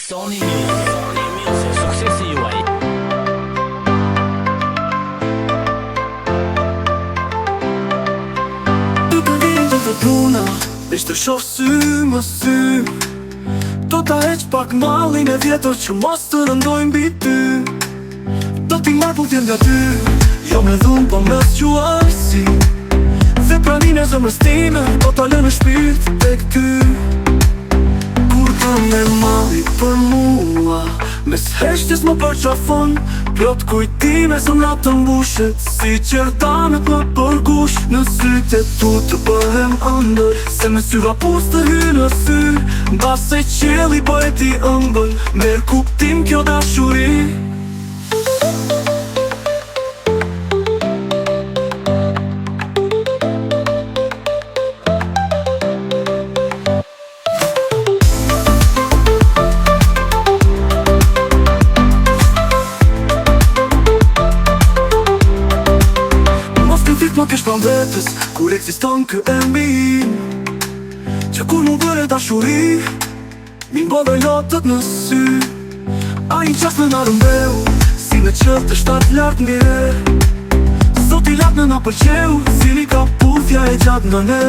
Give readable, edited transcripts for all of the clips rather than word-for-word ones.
Sony Music, suksesi juaj. Të përgjim të puna, ishte shoh sy më sy. Do ta heq pak mallin e vjetër që mos të rëndojnë mbi ty. Do t'i marrë puthjen nga ty, jo me dhunë po me zgjuar si. Dhe pranin e zemrës time, do t'a lënë shpirt tek ty. Kur të me malli për mua, mes heshtjes më përqafon, plot kujtime zemra të mbushet, si qerdanet më përkush. Në sytë e tu të bëhem ëndër, se me syva pus të hy në sy. Mbase qeli bëjti ëmbël, merë kuptim kjo dashuri. Më kesh pran vetës, kur eksiston kë emrin, që kur mu bëre dashuri, mi mbodhe lotët në sy. A i qas me në rëmbeu, si në qëtë të shtatë lartë mire. Sot i lartë në nga përqeu, si ka puthja e gjatë në ne.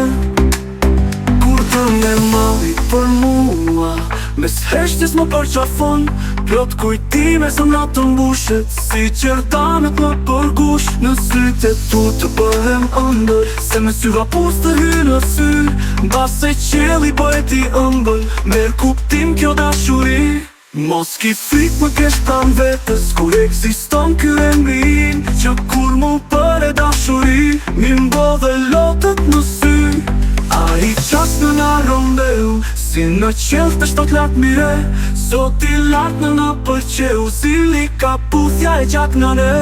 Kur të me malli për mua, mes heshtjes më përqafon, plot kujtime zemra të mbushet, si qerdanet më përkush. Në sytë e tu të bëhem ëndër, se me syva pus të hy në sy. Mbase qeli bëjti ëmbël, merë kuptim kjo dashuri. Mos ki frik më kesh pran vetës, kur eksiston ky emrin, që kur mu bëre dashuri, mi mbodhe lotët në sy. A i qas në nga rëmbeu, si në qelë të shtot lartë mire. Sot i lartë në nga përqeu, si li ka puthja e gjatë nga ne.